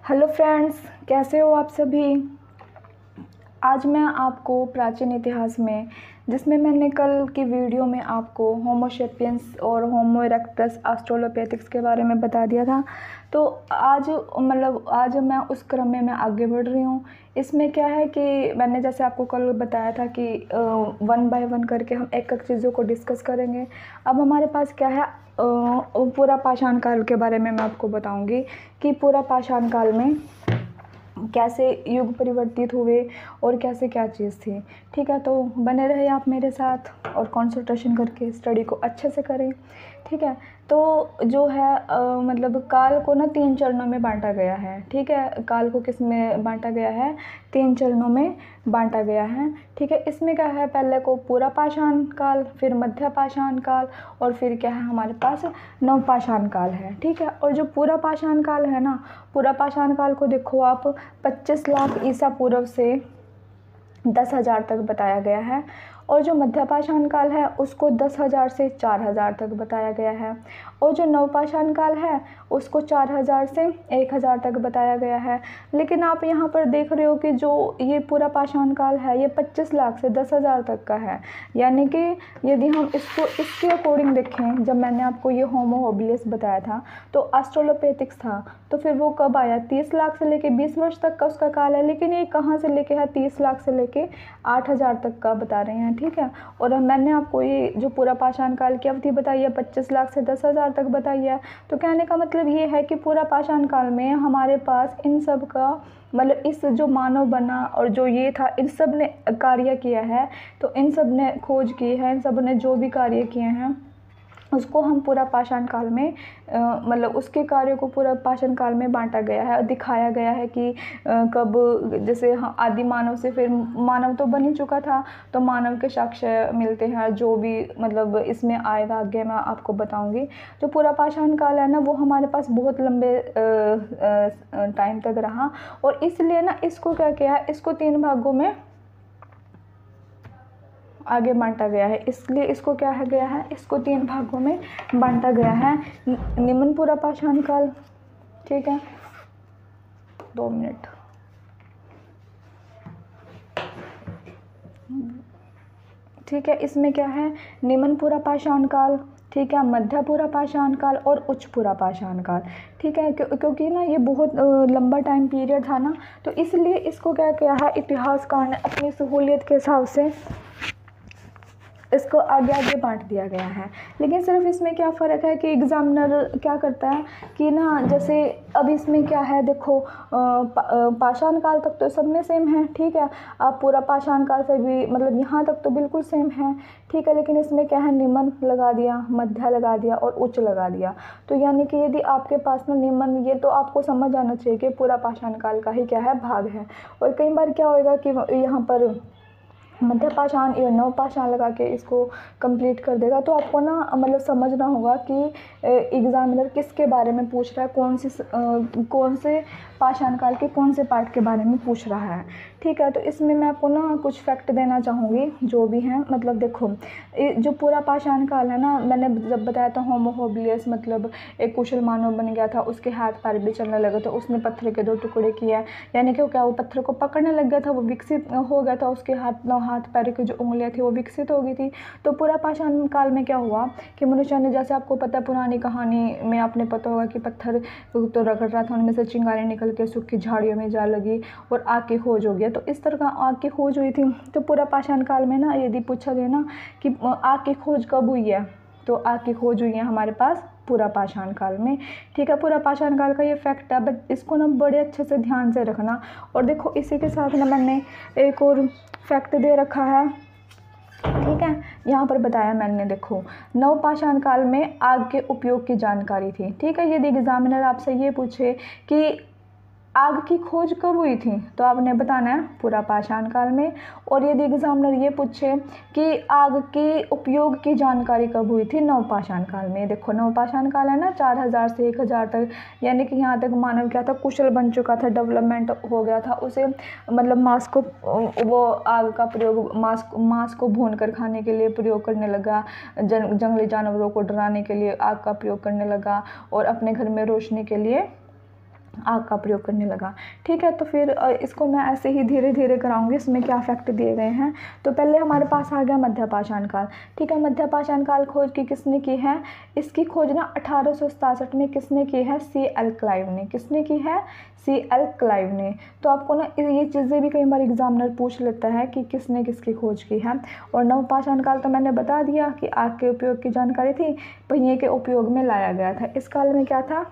Hello friends, कैसे हो आप सभी। आज मैं आपको प्राचीन इतिहास में, जिसमें मैंने कल की वीडियो में आपको होमो सेपियंस और होमो इरेक्टस ऑस्ट्रेलोपिथेकस के बारे में बता दिया था, तो आज मैं उस क्रम में मैं आगे बढ़ रही हूँ। इसमें क्या है कि मैंने जैसे आपको कल बताया था कि वन बाय वन करके हम एक एक चीज़ों को डिस्कस करेंगे। अब हमारे पास क्या है, पूरा पाषाण काल के बारे में मैं आपको बताऊंगी कि पूरा पाषाण काल में कैसे युग परिवर्तित हुए और कैसे क्या चीज़ थी। ठीक है, तो बने रहे आप मेरे साथ और कंसंट्रेशन करके स्टडी को अच्छे से करें। ठीक है, तो जो है काल को ना 3 चरणों में बांटा गया है। ठीक है, काल को किस में बांटा गया है, 3 चरणों में बांटा गया है। ठीक है, इसमें क्या है, पहले को पूरा पाषाण काल, फिर मध्य पाषाण काल और फिर क्या है हमारे पास नव पाषाण काल है। ठीक है, और जो पूरा पाषाण काल है ना, पूरा पाषाण काल को देखो आप 25 लाख ईसा पूर्व से 10,000 तक बताया गया है। और जो मध्य पाषाण काल है उसको 10,000 से 4,000 तक बताया गया है। और जो नव पाषाण काल है उसको 4,000 से 1,000 तक बताया गया है। लेकिन आप यहाँ पर देख रहे हो कि जो ये पूरा पाषाण काल है ये 25 लाख से 10,000 तक का है। यानी कि यदि हम इसको इसके अकॉर्डिंग देखें, जब मैंने आपको ये होमो होबिलिस बताया था तो ऑस्ट्रेलोपिथेकस था, तो फिर वो कब आया, 30 लाख से लेके 20 वर्ष तक का उसका काल है। लेकिन ये कहाँ से लेके है, 30 लाख से लेके 8,000 तक का बता रहे हैं। ठीक है, और मैंने आपको ये जो पूरा पाषाण काल की अवधि बताई है 25 लाख से 10,000 तक बताई है। तो कहने का मतलब ये है कि पूरा पाषाण काल में हमारे पास इन सब का इस जो मानव बना और जो ये था, इन सब ने कार्य किया है। तो इन सब ने खोज की है, इन सब ने जो भी कार्य किए हैं उसको हम पूरा पाषाण काल में उसके कार्य को पूरा पाषाण काल में बांटा गया है और दिखाया गया है कि कब, जैसे आदि मानव से फिर मानव तो बन ही चुका था, तो मानव के साक्ष्य मिलते हैं। जो भी इसमें आएगा आगे मैं आपको बताऊंगी। जो पूरा पाषाण काल है ना वो हमारे पास बहुत लंबे टाइम तक रहा, और इसलिए ना इसको क्या किया है, इसको 3 भागों में आगे बांटा गया है। इसलिए इसको क्या है गया है, इसको 3 भागों में बांटा गया है। निम्न पूरा पाषाण काल, ठीक है, 2 मिनट, ठीक है, इसमें क्या है, निम्न पूरा पाषाण काल, ठीक है, मध्य पूरा पाषाण काल और उच्च पूरा पाषाण काल। ठीक है, क्योंकि ना ये बहुत लंबा टाइम पीरियड था ना, तो इसलिए इसको क्या किया है, इतिहासकार ने अपनी सहूलियत के हिसाब से इसको आगे आगे बांट दिया गया है। लेकिन सिर्फ इसमें क्या फ़र्क है कि एग्जामिनर क्या करता है कि ना, जैसे अब इसमें क्या है, देखो पाषाण काल तक तो सब में सेम है। ठीक है, आप पूरा पाषाण काल से भी यहाँ तक तो बिल्कुल सेम है। ठीक है, लेकिन इसमें क्या है, निम्न लगा दिया, मध्य लगा दिया और उच्च लगा दिया। तो यानी कि यदि आपके पास में निम्न, ये तो आपको समझ आना चाहिए कि पूरा पाषाण काल का ही क्या है, भाग है। और कई बार क्या होएगा कि यहाँ पर मध्य पाषाण या नव पाषाण लगा के इसको कंप्लीट कर देगा। तो आपको ना समझना होगा कि एग्जामिनर किसके बारे में पूछ रहा है, कौन से पाषाण काल के कौन से पार्ट के बारे में पूछ रहा है। ठीक है, तो इसमें मैं आपको ना कुछ फैक्ट देना चाहूँगी जो भी हैं। देखो, जो पूरा पाषाण काल है ना, मैंने जब बताया था होमो होबिलिस एक कुशल मानव बन गया था, उसके हाथ पैर भी चलने लगे, तो उसने पत्थर के 2 टुकड़े किए। यानी कि क्या, वो पत्थर को पकड़ने लग गया था, वो विकसित हो गया था, उसके हाथ पैर की जो उंगलियां थी वो विकसित हो गई थी। तो पूरा पाषाण काल में क्या हुआ कि मनुष्य ने, जैसे आपको पता है पुरानी कहानी में आपने पता होगा कि पत्थर तो रगड़ रहा था, उनमें से चिंगारी निकल के सूखी झाड़ियों में जा लगी और आग की खोज हो गया। तो इस तरह का आग की खोज हुई थी। तो पूरा पाषाण काल में ना यदि पूछा गया ना कि आग की खोज कब हुई है, तो आग की खोज हुई है हमारे पास पूरा पाषाण काल में। ठीक है, पूरा पाषाण काल का ये फैक्ट है, बट इसको ना बड़े अच्छे से ध्यान से रखना। और देखो, इसी के साथ ना मैंने एक और फैक्ट दे रखा है। ठीक है, यहाँ पर बताया मैंने, देखो, नव पाषाण काल में आग के उपयोग की जानकारी थी। ठीक है, यदि एग्जामिनर आपसे ये पूछे कि आग की खोज कब हुई थी, तो आपने बताना है पूरा पाषाण काल में। और यदि एग्जामिनर ये पूछे कि आग के उपयोग की जानकारी कब हुई थी, नव पाषाण काल में। देखो, नव पाषाण काल है ना, 4,000 से 1,000 तक, यानी कि यहाँ तक मानव क्या था, कुशल बन चुका था, डेवलपमेंट हो गया था। उसे मांस को, वो आग का प्रयोग मांस को भून कर खाने के लिए प्रयोग करने लगा, जंगली जानवरों को डराने के लिए आग का प्रयोग करने लगा, और अपने घर में रोशनी के लिए आग का प्रयोग करने लगा। ठीक है, तो फिर इसको मैं ऐसे ही धीरे धीरे कराऊंगी, इसमें क्या फैक्ट दिए गए हैं। तो पहले हमारे पास आ गया मध्यपाषाण काल। ठीक है, मध्यपाषाण काल खोज की किसने की है? इसकी खोज ना 1867 में किसने की है? C.L. क्लाइव ने। किसने की है? C.L. क्लाइव ने। तो आपको ना ये चीज़ें भी कई बार एग्जामिनर पूछ लेता है कि किसने किसकी खोज की है। और नवपाषाण काल तो मैंने बता दिया कि आग के उपयोग की जानकारी थी, पहिए के उपयोग में लाया गया था। इस काल में क्या था?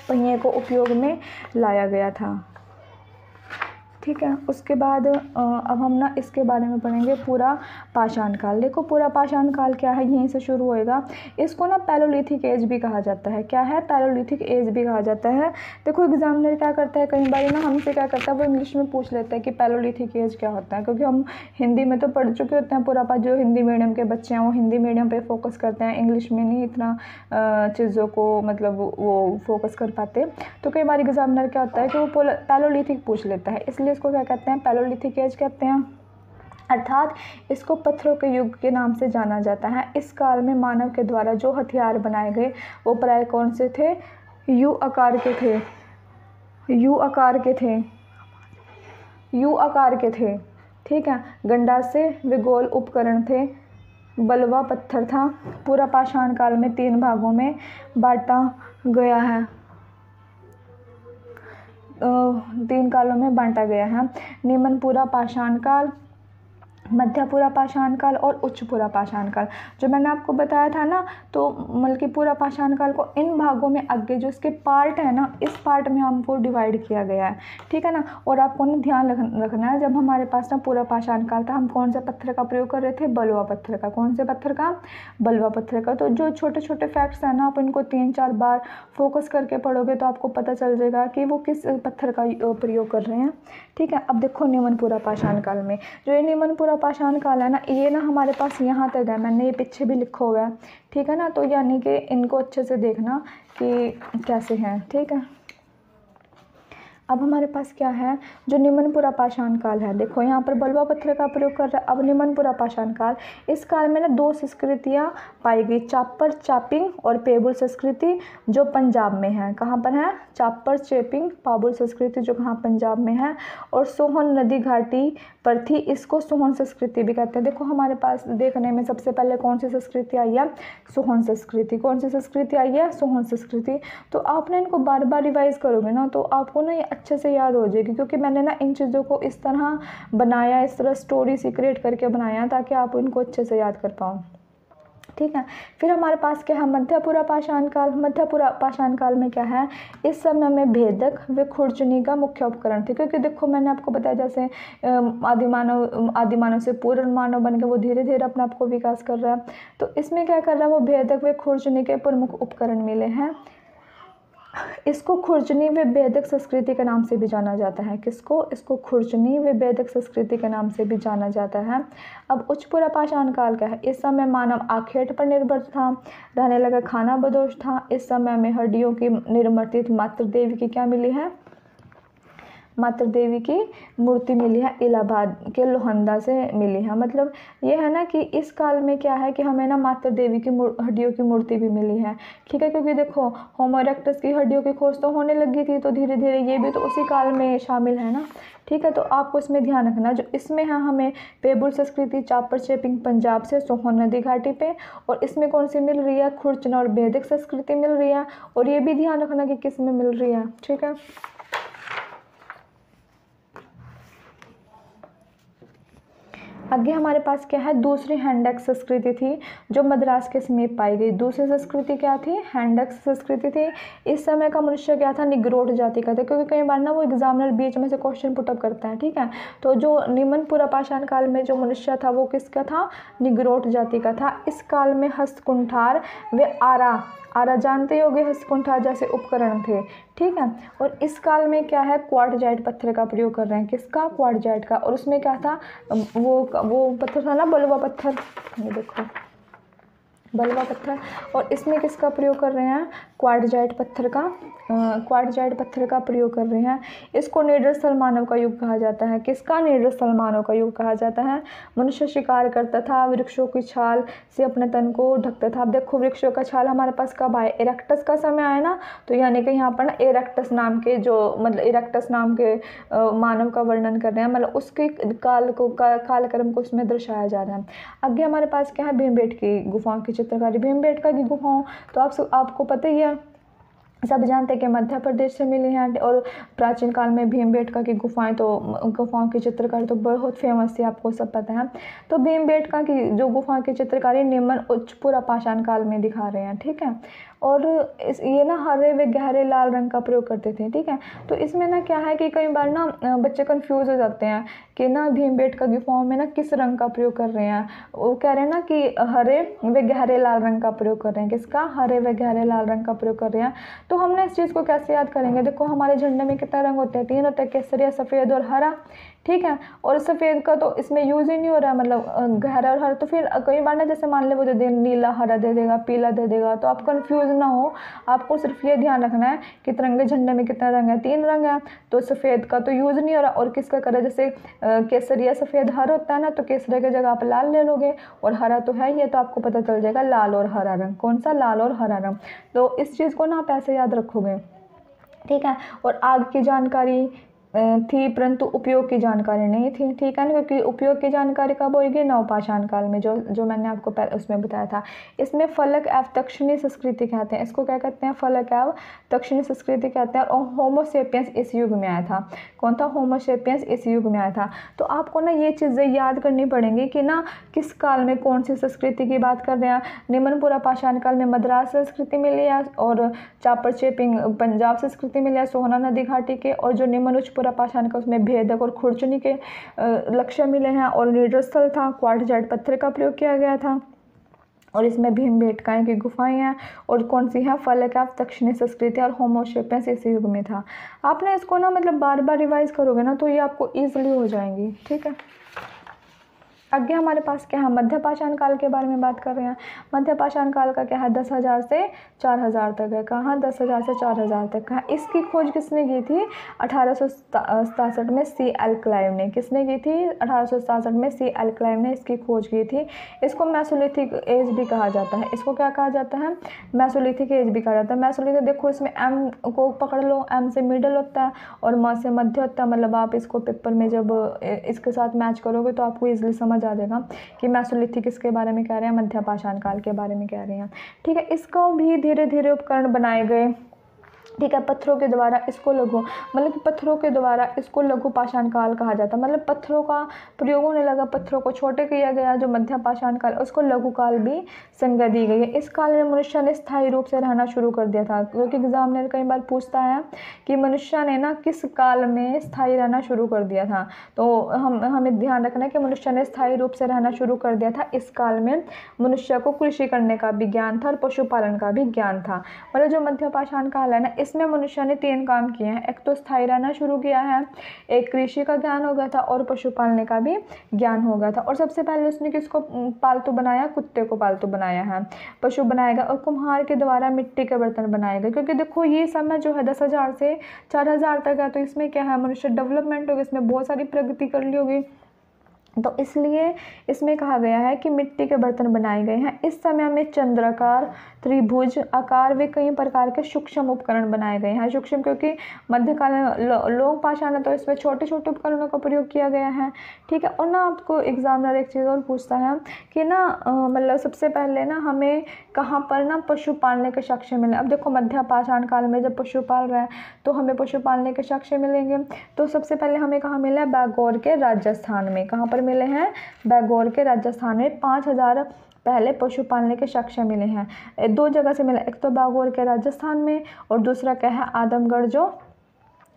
पहिए को उपयोग में लाया गया था। ठीक है, उसके बाद अब हम ना इसके बारे में पढ़ेंगे पूरा पाषाण काल। देखो पूरा पाषाण काल क्या है, यहीं से शुरू होएगा। इसको ना पैलोलिथिक एज भी कहा जाता है। क्या है? पैलोलिथिक एज भी कहा जाता है। देखो एग्जामिनर क्या करता है, कई बार ना हमसे क्या करता है, वो इंग्लिश में पूछ लेता है कि पैलोलिथिक एज क्या होता है, क्योंकि हम हिंदी में तो पढ़ चुके होते हैं पूरा जो हिंदी मीडियम के बच्चे हैं वो हिंदी मीडियम पर फोकस करते हैं, इंग्लिश में नहीं इतना चीज़ों को मतलब वो फोकस कर पाते। तो कई बार एग्जामिनर क्या होता है कि वो पैलोलिथिक पूछ लेता है, इसलिए इसको क्या कहते हैं? पैलोलिथिक एज कहते हैं। अर्थात इसको पत्थरों के युग के नाम से जाना जाता है। इस काल में मानव के द्वारा जो हथियार बनाए गए वो प्राय कौन से थे? यू आकार के थे। यू आकार के थे। यू आकार के थे। ठीक है, गंडासे व गोल उपकरण थे। बलवा पत्थर था। पूरा पाषाण काल में 3 भागों में बांटा गया है। 3 कालों में बांटा गया है। निम्न पूरा पाषाण काल, मध्य पूरा पाषाण काल और उच्च पूरा पाषाण काल। जो मैंने आपको बताया था ना, तो मतलब कि पूरा पाषाण काल को इन भागों में आगे जो इसके पार्ट है ना, इस पार्ट में हमको डिवाइड किया गया है। ठीक है ना। और आपको ना ध्यान रखना है, जब हमारे पास ना पूरा पाषाण काल था, हम कौन से पत्थर का प्रयोग कर रहे थे? बलुआ पत्थर का। कौन से पत्थर का? बलुआ पत्थर का। तो जो छोटे छोटे फैक्ट्स हैं ना, आप इनको 3-4 बार फोकस करके पढ़ोगे तो आपको पता चल जाएगा कि वो किस पत्थर का प्रयोग कर रहे हैं। ठीक है, अब देखो निम्न पूरा पाषाण काल में, जो ये निम्न पूरा पाषाण काल है ना, ये ना हमारे पास यहाँ तक है, मैंने ये पीछे भी लिखा हुआ है। ठीक है ना, तो यानी कि इनको अच्छे से देखना कि कैसे हैं। ठीक है, अब हमारे पास क्या है? जो निम्न पूरा पाषाण काल है, देखो यहाँ पर बलुआ पत्थर का प्रयोग कर रहा है। अब निम्न पूरा पाषाण काल, इस काल में ना 2 संस्कृतियाँ पाई गई, चापर चापिंग और पेबुल संस्कृति, जो पंजाब में है। कहाँ पर है? चापर चेपिंग पाबुल संस्कृति, जो कहाँ? पंजाब में है। और सोहन नदी घाटी पर थी, इसको सोहन संस्कृति भी कहते हैं। देखो हमारे पास देखने में सबसे पहले कौन सी संस्कृति आई है? सोहन संस्कृति। कौन सी संस्कृति आई है? सोहन संस्कृति। तो आप ना इनको बार बार रिवाइज करोगे ना, तो आपको ना ये अच्छे से याद हो जाएगी, क्योंकि मैंने ना इन चीज़ों को इस तरह बनाया, इस तरह स्टोरी सी क्रिएट करके बनाया ताकि आप इनको अच्छे से याद कर पाओ। ठीक है, फिर हमारे पास क्या है? मध्य पूरा पाषाण काल। मध्य पूरा पाषाण काल में क्या है? इस समय में भेदक व खुरचनी का मुख्य उपकरण थे, क्योंकि देखो मैंने आपको बताया जैसे आदिमानव से पूर्ण मानव बन के वो धीरे धीरे अपने आप को विकास कर रहा है। तो इसमें क्या कर रहा है? वो भेदक व खुरचनी के प्रमुख उपकरण मिले हैं। इसको खुरचनी व भेदक संस्कृति के नाम से भी जाना जाता है। किसको? इसको खुरचनी व भेदक संस्कृति के नाम से भी जाना जाता है। अब उच्च पूरा पाषाण काल क्या है? इस समय मानव आखेट पर निर्भर था, रहने लगा खाना बदोश था। इस समय में हड्डियों की निर्मित मातृ देवी की क्या मिली है? मातृ देवी की मूर्ति मिली है, इलाहाबाद के लोहंदा से मिली है। मतलब ये है ना कि इस काल में क्या है कि हमें ना मातृ देवी की हड्डियों की मूर्ति भी मिली है। ठीक है, क्योंकि देखो होमो इरेक्टस की हड्डियों की खोज तो होने लगी थी, तो धीरे धीरे ये भी तो उसी काल में शामिल है ना। ठीक है, तो आपको इसमें ध्यान रखना, जो इसमें है हमें पेबुल संस्कृति चापर चेपिंग पंजाब से सोहन नदी घाटी पे, और इसमें कौन सी मिल रही है? खुरचना और भेदक संस्कृति मिल रही है। और ये भी ध्यान रखना कि किस में मिल रही है। ठीक है, आगे हमारे पास क्या है? दूसरी हैंडक्स संस्कृति थी, जो मद्रास के समीप पाई गई। दूसरी संस्कृति क्या थी? हैंडक्स संस्कृति थी। इस समय का मनुष्य क्या था? निग्रोध जाति का था, क्योंकि कई बार ना वो एग्जामिनर बीच में से क्वेश्चन पुटअप करता है। ठीक है, तो जो निम्न पूरा पाषाण काल में जो मनुष्य था वो किसका था? निग्रोध जाति का था। इस काल में हस्तकुंठार व आरा जानते होगे, हस्तकुंठार जैसे उपकरण थे। ठीक है, और इस काल में क्या है? क्वार्टजाइट पत्थर का प्रयोग कर रहे हैं। किसका? क्वार्टजाइट का। और उसमें क्या था? वो पत्थर था ना, बलुआ पत्थर। ये देखो बलुआ पत्थर। और इसमें किसका प्रयोग कर रहे हैं, क्वार्टजाइट पत्थर का, क्वार्टजाइट पत्थर का प्रयोग कर रहे हैं। इसको निडर स्थल मानव का युग कहा जाता है। किसका, निडर स्थल मानव का युग कहा जाता है। मनुष्य शिकार करता था, वृक्षों की छाल से अपने तन को ढकता था। अब देखो वृक्षों का छाल हमारे पास कब आए, इरेक्टस का समय आया ना, तो यानी कि यहाँ पर ना इरेक्टस नाम के जो मतलब इरेक्टस नाम के मानव का वर्णन कर रहे हैं, मतलब उसके कालक्रम को उसमें दर्शाया जा रहा है। आगे हमारे पास क्या है, भीमबेटकी गुफाओं की चित्रकारी। भीमबेटका की गुफाओं तो आपको पता ही है, सब जानते हैं कि मध्य प्रदेश से मिली हैं। और प्राचीन काल में भीमबेटका की गुफाओं की चित्रकारी तो बहुत फेमस थी, आपको सब पता है। तो भीमबेटका की जो गुफाओं की चित्रकारी निम्न उच्च पूरा पाषाण काल में दिखा रहे हैं, ठीक है। और ये ना हरे व गहरे लाल रंग का प्रयोग करते थे, ठीक है। तो इसमें ना क्या है कि कई बार ना बच्चे कंफ्यूज हो जाते हैं कि ना भीमबेटका गुफाओं में ना किस रंग का प्रयोग कर रहे हैं। वो कह रहे हैं ना कि हरे व गहरे लाल रंग का प्रयोग कर रहे हैं। किसका, हरे व गहरे लाल रंग का प्रयोग कर रहे हैं। तो हम ना इस चीज़ को कैसे याद करेंगे, देखो हमारे झंडे में कितने रंग होते हैं, 3 होते हैं, केसरिया, सफ़ेद और हरा, ठीक है। और सफ़ेद का तो इसमें यूज़ ही नहीं हो रहा है, मतलब गहरा और हरा। तो फिर कई बार ना जैसे मान ले वो दे दे नीला हरा दे देगा, पीला दे देगा, तो आप कंफ्यूज ना हो। आपको सिर्फ ये ध्यान रखना है कि तिरंगे झंडे में कितने रंग हैं, 3 रंग हैं। तो सफ़ेद का तो यूज़ नहीं हो रहा, और किसका करें, जैसे केसरिया सफ़ेद हरा होता है ना, तो केसरिया की जगह आप लाल ले लोगे, और हरा तो है ये, तो आपको पता चल जाएगा लाल और हरा रंग। कौन सा, लाल और हरा रंग। तो इस चीज़ को ना आप ऐसे याद रखोगे, ठीक है। और आग की जानकारी थी, परंतु उपयोग की जानकारी नहीं थी, ठीक है ना, क्योंकि उपयोग की जानकारी कब होगी, नवपाषाण काल में, जो मैंने आपको उसमें बताया था। इसमें फलक एवं दक्षिणी संस्कृति कहते हैं, इसको क्या कहते हैं, फलक एवं दक्षिणी संस्कृति कहते हैं। और होमोसेपियंस इस युग में आया था। कौन था, होमोसेपियंस इस युग में आया था। तो आपको ना ये चीज़ें याद करनी पड़ेंगी कि ना किस काल में कौन सी संस्कृति की बात कर रहे हैं। निम्नपुरा पाषाण काल में मद्रास संस्कृति मिली है, और चापर चेपिंग पंजाब संस्कृति मिली है, सोहना नदी घाटी के। और जो निम्न उच्च पाषाण का उसमें भेदक और खुरचनी के लक्ष्य मिले हैं। और निडर स्थल था, क्वार्टजाइट पत्थर का प्रयोग किया गया था। और इसमें भीमबेटका की गुफाएं हैं। और कौन सी है, फलक एवं दक्षिणी संस्कृति, और होमोसेपियंस इस युग में था। आपने इसको ना मतलब बार बार रिवाइज करोगे ना, तो ये आपको ईजिली हो जाएंगी, ठीक है। आगे हमारे पास क्या है, मध्य पाषाण काल के बारे में बात कर रहे हैं। मध्य पाषाण काल का क्या है, 10,000 से 4,000 तक है। कहाँ, 10,000 से 4,000 तक है। इसकी खोज किसने की थी, 1867 में सी एल क्लाइव ने। किसने की थी, 1867 में सी एल क्लाइव ने इसकी खोज की थी। इसको मेसोलिथिक एज भी कहा जाता है। इसको क्या कहा जाता है, मेसोलिथिक एज भी कहा जाता है। मेसोलिथिक देखो इसमें एम को पकड़ लो, एम से मिडल होता है और म से मध्य होता है। मतलब आप इसको पेपर में जब इसके साथ मैच करोगे तो आपको ईजिली समझ आ जाएगा कि मेसोलिथिक किसके बारे में कह रहे हैं, मध्य पाषाण काल के बारे में कह रहे हैं, ठीक है। इसको भी धीरे धीरे उपकरण बनाए गए, ठीक है। पत्थरों के द्वारा इसको मतलब कि पत्थरों के द्वारा इसको लघु पाषाण काल कहा जाता है। मतलब पत्थरों का प्रयोग होने लगा, पत्थरों को छोटे किया गया। जो मध्य पाषाण काल उसको लघु काल भी संज्ञा दी गई है। इस काल में मनुष्य ने स्थायी रूप से रहना शुरू कर दिया था, क्योंकि एग्जामिनर कई बार पूछता है कि मनुष्य ने ना किस काल में स्थायी रहना शुरू कर दिया था। तो हमें ध्यान रखना है कि मनुष्य ने स्थायी रूप से रहना शुरू कर दिया था। इस काल में मनुष्य को कृषि करने का भी ज्ञान था और पशुपालन का भी ज्ञान था। मतलब जो मध्य पाषाण काल है ना, इसमें मनुष्य ने 3 काम किए हैं। एक तो स्थायी रहना शुरू किया है, एक कृषि का ज्ञान हो गया था, और पशु पालने का भी ज्ञान हो गया था। और सबसे पहले उसने किसको पालतू बनाया, कुत्ते को पालतू बनाया है, पशु बनाएगा। और कुम्हार के द्वारा मिट्टी के बर्तन बनाए गए, क्योंकि देखो ये समय जो है 10,000 से 4,000 तक है। तो इसमें क्या है, मनुष्य डेवलपमेंट होगी, इसमें बहुत सारी प्रगति कर ली होगी। तो इसलिए इसमें कहा गया है कि मिट्टी के बर्तन बनाए गए हैं। इस समय में चंद्राकार, त्रिभुज आकार व कई प्रकार के सूक्ष्म उपकरण बनाए गए हैं। सूक्ष्म क्योंकि मध्यकाल में लोग पाषाण है, तो इसमें छोटे छोटे उपकरणों का प्रयोग किया गया है, ठीक है। और ना आपको एग्जामिनर एक चीज़ और पूछता है कि ना मतलब सबसे पहले ना हमें कहाँ पर ना पशु पालने के साक्ष्य मिले। अब देखो मध्य पाषाण काल में जब पशु पाल रहे हैं तो हमें पशु पालने के साक्ष्य मिलेंगे। तो सबसे पहले हमें कहाँ मिला है, बैगौर के राजस्थान में। कहाँ पर मिले हैं, बैगौर के राजस्थान में 5,000 पहले पशु पालने के साक्ष्य मिले हैं। 2 जगह से मिला, एक तो बैगौर के राजस्थान में और दूसरा क्या है, आदमगढ़ जो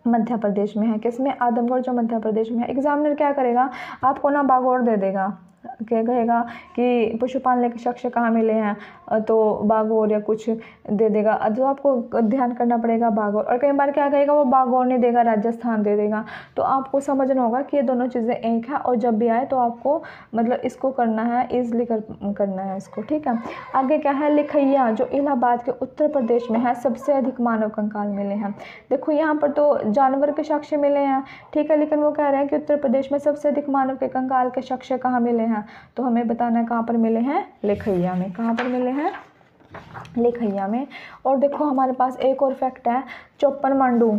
मध्य प्रदेश में है। किसमें, आदमगढ़ जो मध्य प्रदेश में है। एग्जामिनर क्या करेगा, आपको ना बागौर दे देगा, क्या कहेगा कि पशु पालने के शख्स कहाँ मिले हैं, तो बागोर या कुछ दे देगा, तो आपको ध्यान करना पड़ेगा बागोर। और कई बार क्या कहेगा वो बागोर नहीं देगा, राजस्थान दे देगा। तो आपको समझना होगा कि ये दोनों चीज़ें एक है, और जब भी आए तो आपको मतलब इसको करना है, ईजिली करना है इसको, ठीक है। आगे क्या है, लिखैया जो इलाहाबाद के उत्तर प्रदेश में है, सबसे अधिक मानव कंकाल मिले हैं। देखो यहाँ पर तो जानवर के साक्ष्य मिले हैं, ठीक है, लेकिन वो कह रहे हैं कि उत्तर प्रदेश में सबसे अधिक मानव के कंकाल के साक्ष्य कहाँ मिले हैं, तो हमें बताना है कहाँ पर मिले हैं, लिखैया में। कहाँ पर मिले हैं, लिखैया में। और देखो हमारे पास एक और फैक्ट है, 54 मांडू,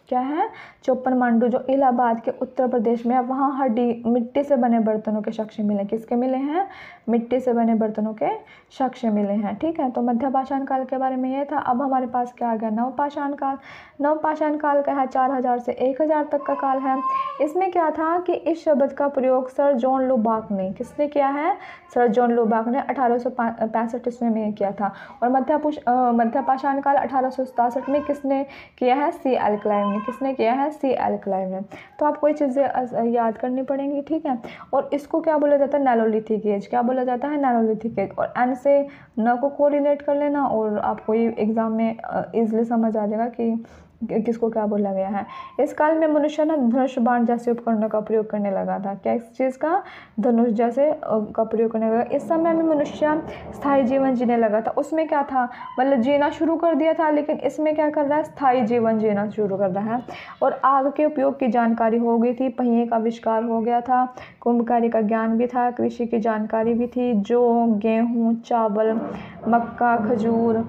क्या है, 54 मांडू जो इलाहाबाद के उत्तर प्रदेश में है, वहाँ हड्डी मिट्टी से बने बर्तनों के साक्ष्य मिले। किसके मिले हैं, मिट्टी से बने बर्तनों के साक्ष्य मिले हैं, ठीक है। तो मध्य पाषाण काल के बारे में ये था। अब हमारे पास क्या आ गया, नव पाषाण काल। नव पाषाण काल का है 4000 से 1000 तक का काल है। इसमें क्या था कि इस शब्द का प्रयोग सर जॉन लुबाक ने, किसने किया है, सर जॉन लुबाक ने 1865 ईस्वी में किया था। और मध्य पाषाण काल 1867 में किसने किया है, सी एल क्लाइव ने। किसने किया है, सी एल क्लाइव ने। तो आपको ये चीज़ें याद करनी पड़ेंगी, ठीक है। और इसको क्या बोला जाता है, नैनोलिथिक एज। क्या बोला जाता है, नैनोलिथिक एज। और एन से न को कोरिलेट कर लेना, और आपको ये एग्जाम में इजीली समझ आ जाएगा कि किसको क्या बोला गया है। इस काल में मनुष्य ना धनुष बाण जैसे उपकरणों का प्रयोग करने लगा था। क्या इस चीज़ का, धनुष जैसे का प्रयोग करने लगा। इस समय में मनुष्य स्थायी जीवन जीने लगा था। उसमें क्या था, मतलब जीना शुरू कर दिया था, लेकिन इसमें क्या कर रहा है, स्थायी जीवन जीना शुरू कर रहा है। और आग के उपयोग की जानकारी हो गई थी, पहिए का आविष्कार हो गया था, कुंभकारी का ज्ञान भी था, कृषि की जानकारी भी थी, जौ, गेहूँ, चावल, मक्का, खजूर,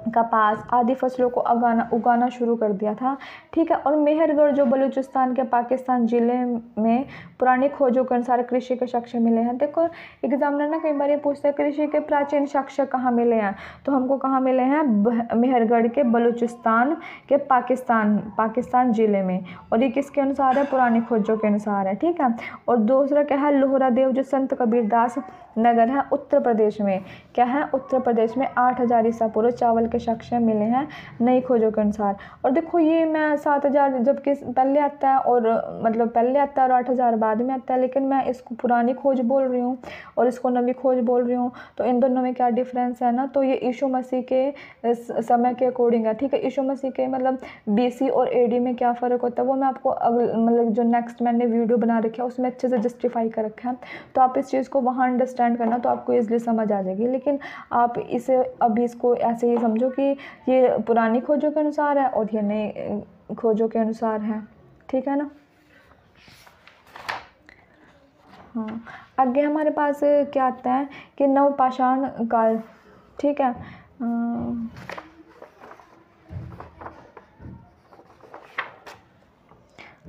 कपास आदि फसलों को उगाना शुरू कर दिया था, ठीक है। और मेहरगढ़ जो बलूचिस्तान के पाकिस्तान ज़िले में पुरानी खोजों के अनुसार कृषि के साक्ष्य मिले हैं। देखो एग्जामिनर ना कई बार ये पूछता है कृषि के प्राचीन साक्ष्य कहाँ मिले हैं, तो हमको कहाँ मिले हैं, मेहरगढ़ के बलूचिस्तान के पाकिस्तान ज़िले में। और ये किसके अनुसार है, पुरानी खोजों के अनुसार है, ठीक है। और दूसरा क्या है, लोहरा देव जो संत कबीरदास नगर है उत्तर प्रदेश में, क्या है, उत्तर प्रदेश में 8000 ईसा पूर्व चावल के साक्ष्य मिले हैं नई खोजों के अनुसार। और देखो ये मैं 7000 जबकि पहले आता है, और मतलब पहले आता है और 8000 बाद में आता है, लेकिन मैं इसको पुरानी खोज बोल रही हूँ और इसको नवी खोज बोल रही हूँ। तो इन दोनों में क्या डिफरेंस है ना, तो ये यीशु मसीह के समय के अकॉर्डिंग है, ठीक है। यीशु मसीह के मतलब BC और AD में क्या फ़र्क होता है वो मैं आपको मतलब जो नेक्स्ट मैंने वीडियो बना रखा है उसमें अच्छे से जस्टिफाई कर रखा है। तो आप इस चीज़ को वहाँ अंडरस्टैंड करना, तो आपको ईजिली समझ आ जाएगी। लेकिन आप इसे अभी इसको ऐसे ही समझो कि ये पुरानी खोजों के अनुसार है और ये नई खोजों के अनुसार है, ठीक है ना। हाँ, आगे हमारे पास क्या आता है कि नवपाषाण काल, ठीक है।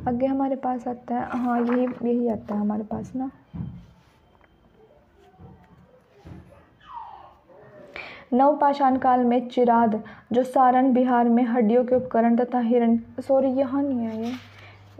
आगे हमारे पास आता है, हाँ यही आता है हमारे पास ना, नवपाषाण काल में चिराद जो सारण बिहार में हड्डियों के उपकरण तथा हिरण, सॉरी यहाँ नहीं है,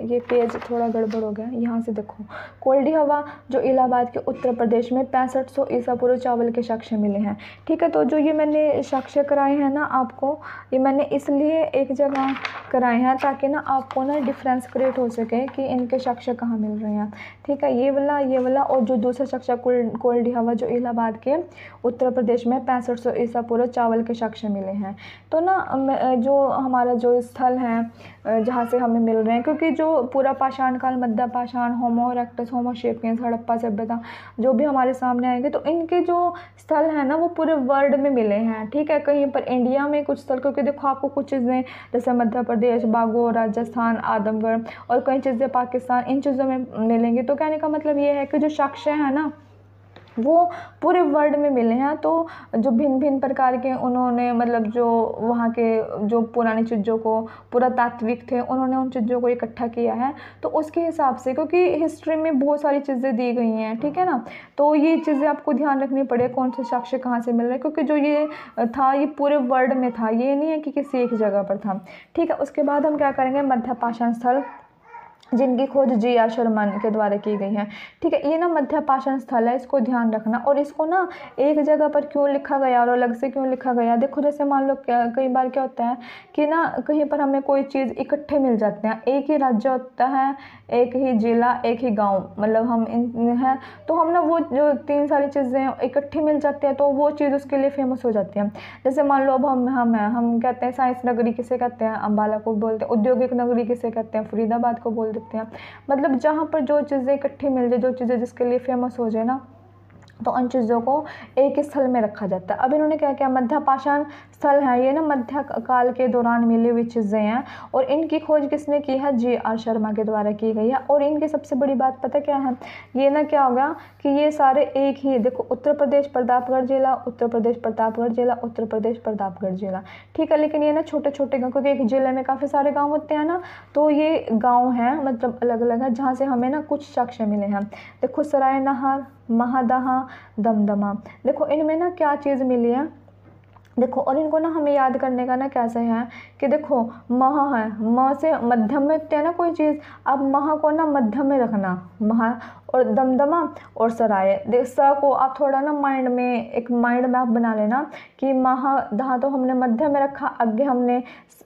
ये पेज थोड़ा गड़बड़ हो गया, यहाँ से देखो, कोल्डी हवा जो इलाहाबाद के उत्तर प्रदेश में 6500 ईसा पूर्व चावल के साक्ष्य मिले हैं, ठीक है। तो जो ये मैंने साक्ष्य कराए हैं ना आपको, ये मैंने इसलिए एक जगह कराए हैं ताकि ना आपको ना डिफरेंस क्रिएट हो सके कि इनके साक्ष्य कहाँ मिल रहे हैं, ठीक है। ये वाला और जो दूसरा साक्ष्य कोल्डी हवा जो इलाहाबाद के उत्तर प्रदेश में 6500 ईसा पूर्व चावल के साक्ष्य मिले हैं। तो ना जो हमारा जो स्थल है जहाँ से हमें मिल रहे हैं, क्योंकि जो पूरा पाषाण काल, मध्य पाषाण, होमो इरेक्टस, होमो सेपियंस, हड़प्पा सभ्यता जो भी हमारे सामने आएंगे, तो इनके जो स्थल है ना वो पूरे वर्ल्ड में मिले हैं, ठीक है। कहीं पर इंडिया में कुछ स्थल, क्योंकि देखो आपको कुछ चीज़ें जैसे मध्य प्रदेश, बागोर, राजस्थान, आदमगढ़ और कई चीज़ें पाकिस्तान, इन चीज़ों में मिलेंगी। तो कहने का मतलब ये है कि जो साक्ष्य है ना वो पूरे वर्ल्ड में मिले हैं। तो जो भिन्न भिन्न प्रकार के उन्होंने मतलब जो वहाँ के जो पुरानी चीज़ों को पुरातात्विक थे उन्होंने उन चीज़ों को इकट्ठा किया है, तो उसके हिसाब से, क्योंकि हिस्ट्री में बहुत सारी चीज़ें दी गई हैं, ठीक है ना। तो ये चीज़ें आपको ध्यान रखनी पड़ेगी कौन से साक्ष्य कहाँ से मिल रहे हैं, क्योंकि जो ये था ये पूरे वर्ल्ड में था, ये नहीं है कि किसी एक जगह पर था, ठीक है। उसके बाद हम क्या करेंगे, मध्य पाषाण स्थल जिनकी खोज जी.आर. शर्मा के द्वारा की गई है। ठीक है, ये ना मध्यापाषाण स्थल है, इसको ध्यान रखना। और इसको ना एक जगह पर क्यों लिखा गया और अलग से क्यों लिखा गया, देखो जैसे मान लो कई बार क्या होता है कि ना कहीं पर हमें कोई चीज़ इकट्ठे मिल जाते हैं, एक ही राज्य होता है, एक ही जिला, एक ही गांव, मतलब हम इन हैं, तो हम ना वो जो 3 सारी चीज़ें इकट्ठी मिल जाती हैं तो वो चीज़ उसके लिए फेमस हो जाती है। जैसे मान लो अब हम कहते हैं साइंस नगरी किसे कहते हैं, अम्बाला को बोलते हैं। औद्योगिक नगरी किसे कहते हैं, फरीदाबाद को बोल देते हैं। मतलब जहाँ पर जो चीज़ें इकट्ठी मिल जाए, जो चीज़ें जिसके लिए फेमस हो जाए ना, तो उन चीज़ों को एक ही स्थल में रखा जाता है। अब इन्होंने क्या किया, मध्यापाषाण स्थल है ये ना मध्य काल के दौरान मिली हुई चीज़ें हैं, और इनकी खोज किसने की है, जी.आर. शर्मा के द्वारा की गई है। और इनकी सबसे बड़ी बात पता क्या है, ये ना क्या होगा कि ये सारे एक ही, देखो उत्तर प्रदेश प्रतापगढ़ जिला, उत्तर प्रदेश प्रतापगढ़ जिला, उत्तर प्रदेश प्रतापगढ़ जिला। ठीक है, लेकिन ये ना छोटे छोटे गाँव, क्योंकि एक जिले में काफ़ी सारे गाँव होते हैं ना, तो ये गाँव हैं मतलब अलग अलग है, जहाँ से हमें ना कुछ साक्ष्य मिले हैं। देखो सरायनहार, महादहा, दमदमा, देखो इनमें ना क्या चीज़ मिली है, देखो। और इनको ना हमें याद करने का ना कैसे है कि देखो महा है, म से मध्यम में होते हैं ना कोई चीज़, अब महा को ना मध्यम में रखना, महा, और दमदमा और सराय, देख स को आप थोड़ा ना माइंड में आप बना लेना कि महा दहा तो हमने मध्य में रखा, आगे हमने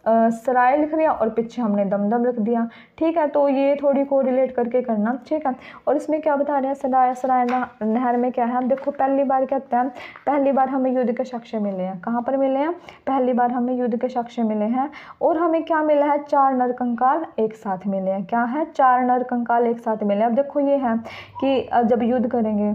सराय लिख दिया और पीछे हमने दमदम लिख दिया। ठीक है, तो ये थोड़ी को रिलेट करके करना। ठीक है, और इसमें क्या बता रहे हैं, सराय नहर में क्या है, देखो पहली बार कहते हैं, पहली बार हमें युद्ध के साक्ष्य मिले हैं। कहाँ पर मिले हैं, पहली बार हमें युद्ध के साक्ष्य मिले हैं। और हमें क्या मिला है, 4 नरकंकाल एक साथ मिले हैं। क्या है, 4 नरकंकाल एक साथ मिले हैं। अब देखो ये है कि जब युद्ध करेंगे,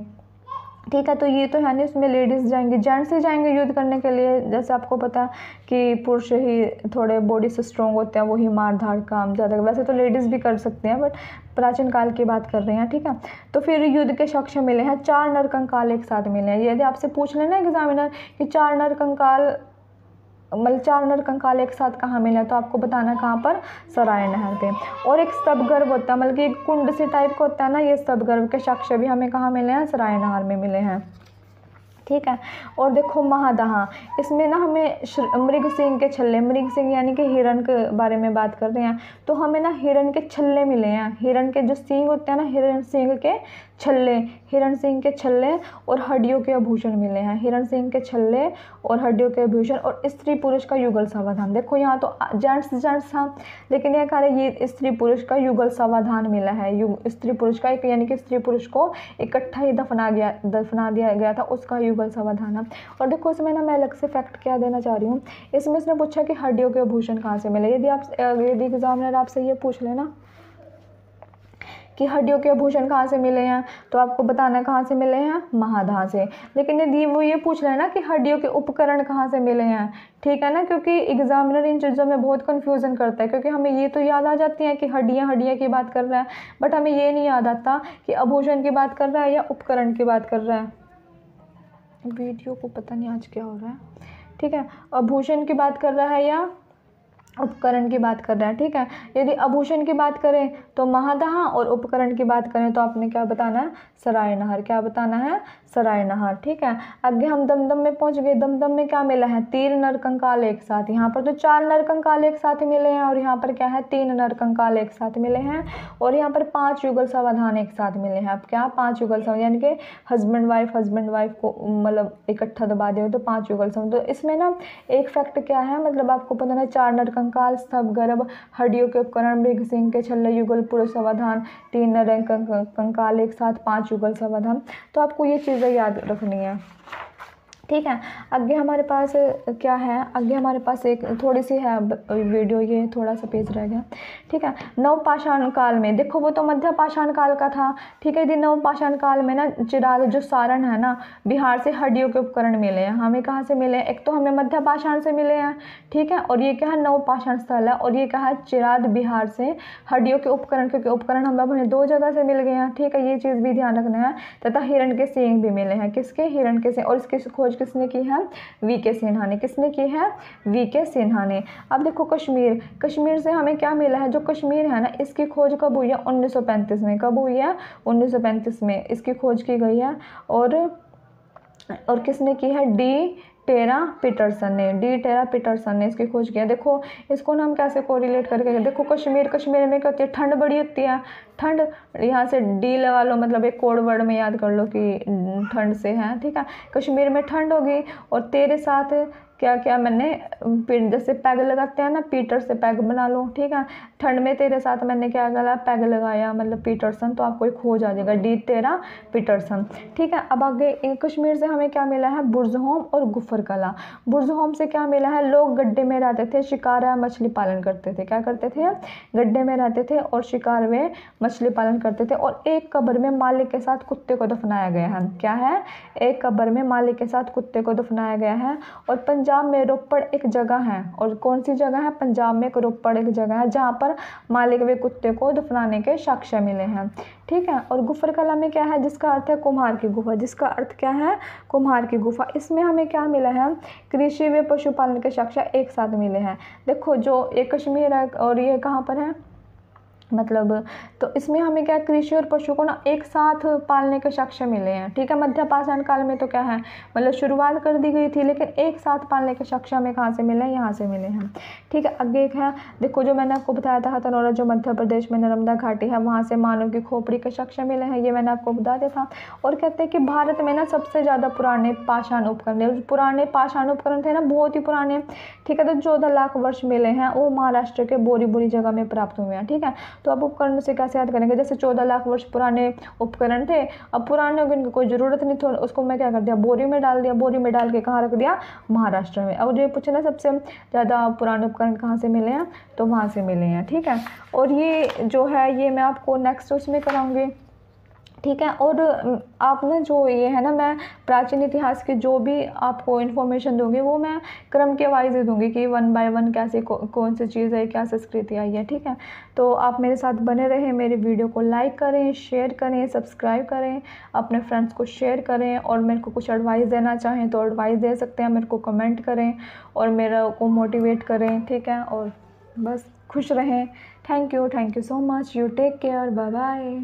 ठीक है, तो ये तो है नहीं, इसमें लेडीज़ जाएंगी, जेंट्स ही जाएंगे युद्ध करने के लिए। जैसे आपको पता है कि पुरुष ही थोड़े बॉडी से स्ट्रॉन्ग होते हैं, वही मार धाड़ काम ज़्यादा, वैसे तो लेडीज़ भी कर सकते हैं, बट प्राचीन काल की बात कर रहे हैं। ठीक है, तो फिर युद्ध के साक्ष्य मिले हैं, 4 नरकंकाल एक साथ मिले हैं। यदि आपसे पूछ लेना एग्जामिनर कि 4 नरकंकाल मतलब 4 नरकंकाल एक साथ कहाँ मिले, तो आपको बताना कहाँ पर, सराय नहर पे। और एक स्तंभगर्भ होता है, मतलब कि एक कुंड से टाइप का होता है ना, ये स्तंभगर्भ के साक्ष्य भी हमें कहाँ मिले हैं, सराय नहर में मिले हैं। ठीक है, और देखो महादहा, इसमें ना हमें मृग सिंह के छल्ले, मृग सिंह यानी कि हिरण के बारे में बात कर रहे हैं, तो हमें ना हिरण के छल्ले मिले हैं। हिरण के जो सींग होते हैं ना, हिरण सिंह के छल्ले, हिरण सिंह के छल्ले और हड्डियों के आभूषण मिले हैं। हिरण सिंह के छल्ले और हड्डियों के आभूषण, और स्त्री पुरुष का युगल समाधान। देखो यहाँ तो जेंट्स था, लेकिन यह कह रहे ये स्त्री पुरुष का युगल समाधान मिला है। स्त्री पुरुष का एक, यानी कि स्त्री पुरुष को इकट्ठा ही दफना दिया गया था, उसका युगल समाधान है। और देखो इसमें ना मैं अलग से फैक्ट क्या देना चाह रही हूँ, इसमें इसने पूछा कि हड्डियों के आभूषण कहाँ से मिले। यदि एग्जामिनर आपसे ये पूछ लेना कि हड्डियों के आभूषण कहाँ से मिले हैं, तो आपको बताना कहाँ से मिले हैं, महादहा से। लेकिन यदि वो ये पूछ लेना कि हड्डियों के उपकरण कहाँ से मिले हैं, ठीक है ना, क्योंकि एग्जामिनर इन चीज़ों में बहुत कन्फ्यूज़न करता है, क्योंकि हमें ये तो याद आ जाती है कि हड्डियाँ की बात कर रहा है, बट हमें ये नहीं याद आता कि आभूषण की बात कर रहा है या उपकरण की बात कर रहा है। वीडियो को पता नहीं आज क्या हो रहा है। ठीक है, आभूषण की बात कर रहा है या उपकरण की बात कर रहा है। ठीक है, यदि आभूषण की बात करें तो महादहा, और उपकरण की बात करें तो आपने क्या बताना है, सराय नहर। क्या बताना है, सराय नहर। ठीक है, आगे हम दमदम में पहुंच गए। दमदम में क्या मिला है, 3 नरकंकाल एक साथ। यहाँ पर तो 4 नरकंकाल एक साथ मिले हैं, और यहाँ पर क्या है, 3 नरकंकाल एक साथ मिले हैं, और यहाँ पर 5 युगल समाधान एक साथ मिले हैं। अब क्या, 5 युगल समाधान, यानी कि हस्बैंड वाइफ को मतलब इकट्ठा दबा दे तो 5 युगल समाधान। तो इसमें ना एक फैक्ट क्या है, मतलब आपको पता है 4 नरकंकाल, स्तंभगर्भ, हड्डियों के उपकरण, मृग सिंह के छल्ले, युगल पुरुष समाधान, 3 नरकंकाल एक साथ, 5 युगल समाधान। तो आपको ये चीज़ें याद रखनी है। ठीक है, आगे हमारे पास क्या है, आगे हमारे पास एक थोड़ी सी है वीडियो, ये थोड़ा सा पेज रह गया। ठीक है, नवपाषाण काल में, देखो वो तो मध्यपाषाण काल का था। ठीक है, यदि नवपाषाण काल में ना चिराद जो सारण है ना, बिहार से हड्डियों के उपकरण मिले हैं। हमें कहाँ से मिले हैं, एक तो हमें मध्यपाषाण से मिले हैं। ठीक है, और ये क्या है, नवपाषाण स्थल है, और ये क्या है, चिराद बिहार से हड्डियों के उपकरण, क्योंकि उपकरण हमें 2 जगह से मिल गए हैं। ठीक है, ये चीज़ भी ध्यान रखना है। तथा हिरण के सींग भी मिले हैं, किसके, हिरण के सींग, और इसकी खोज किसने की है, वी.के. सिन्हा ने। किसने की है, वी.के. सिन्हा ने। अब देखो कश्मीर से हमें क्या मिला है, जो कश्मीर है ना, इसकी खोज कब हुई है, 1935 में। कब हुई है, 1935 में इसकी खोज की गई है। और किसने की है, टेरा पीटरसन ने, डी टेरा पीटरसन ने इसकी खोज किया। देखो इसको ना हम कैसे कोरिलेट करके, देखो कश्मीर में क्या होती है, ठंड बड़ी होती है, ठंड यहाँ से डी लगा लो, मतलब एक कोड वर्ड में याद कर लो कि ठंड से है, ठीक है। कश्मीर में ठंड होगी और तेरे साथ क्या क्या मैंने जैसे पैग लगाते हैं ना, पीटर से पैग बना लो, ठीक है। ठंड में तेरे साथ मैंने क्या करा, पैग लगाया, मतलब पीटरसन, तो आपको एक खोज आ जाएगा, डी टेरा पीटरसन, ठीक है। अब आगे कश्मीर से हमें क्या मिला है, बुर्ज़होम और गुफर कला। बुर्ज़होम से क्या मिला है, लोग गड्ढे में रहते थे, शिकार या मछली पालन करते थे। क्या करते थे, गड्ढे में रहते थे और शिकार में मछली पालन करते थे। और एक कब्र में मालिक के साथ कुत्ते को दफनाया गया है। क्या है, एक कब्र में मालिक के साथ कुत्ते को दफनाया गया है। और पंजाब में रोपड़ एक जगह है, और कौन सी जगह है, पंजाब में एक रोपड़ एक जगह है जहाँ पर मालिक वे कुत्ते को दफनाने के साक्ष्य मिले हैं, ठीक है। और गुफर कला में क्या है, जिसका अर्थ है कुम्हार की गुफा, जिसका अर्थ क्या है, कुम्हार की गुफा। इसमें हमें क्या मिला है, कृषि व पशुपालन के साक्ष्य एक साथ मिले हैं। देखो जो एक कश्मीर है और ये कहाँ पर है, मतलब तो इसमें हमें क्या, कृषि और पशु को ना एक साथ पालने के साक्ष्य मिले हैं, ठीक है। मध्य पाषाण काल में तो क्या है, मतलब शुरुआत कर दी गई थी, लेकिन एक साथ पालने के साक्ष्य हमें कहाँ से मिले हैं, यहाँ से मिले हैं, ठीक है। आगे एक है, देखो जो मैंने आपको बताया था हथनोरा, जो मध्य प्रदेश में नर्मदा घाटी है, वहाँ से मानव की खोपड़ी के साक्ष्य मिले हैं, ये मैंने आपको बता दिया था। और कहते हैं कि भारत में ना सबसे ज़्यादा पुराने पाषाण उपकरण, पुराने पाषाण उपकरण थे ना, बहुत ही पुराने, ठीक है। तो 14 लाख वर्ष मिले हैं, वो महाराष्ट्र के बोरी जगह में प्राप्त हुए हैं, ठीक है। तो अब उपकरण से कैसे याद करेंगे, जैसे 14 लाख वर्ष पुराने उपकरण थे, अब पुराने हो गए, उनकी कोई ज़रूरत नहीं, तो उसको मैं क्या कर दिया, बोरी में डाल दिया, बोरी में डाल के कहाँ रख दिया, महाराष्ट्र में। अब ये पूछे ना सबसे ज़्यादा पुराने उपकरण कहाँ से मिले हैं, तो वहाँ से मिले हैं, ठीक है। और ये जो है ये मैं आपको नेक्स्ट उसमें कराऊँगी, ठीक है। और आप ना जो ये है ना, मैं प्राचीन इतिहास की जो भी आपको इन्फॉर्मेशन दूंगी वो मैं क्रम के वाइज ही दूंगी कि 1 बाय 1 कैसे कौन सी चीज़ है, क्या संस्कृति आई है, ठीक है। तो आप मेरे साथ बने रहें, मेरे वीडियो को लाइक करें, शेयर करें, सब्सक्राइब करें, अपने फ्रेंड्स को शेयर करें। और मेरे को कुछ एडवाइस देना चाहें तो एडवाइस दे सकते हैं, मेरे को कमेंट करें और मेरा को मोटिवेट करें, ठीक है। और बस खुश रहें। Thank you so much, you take care, bye bye.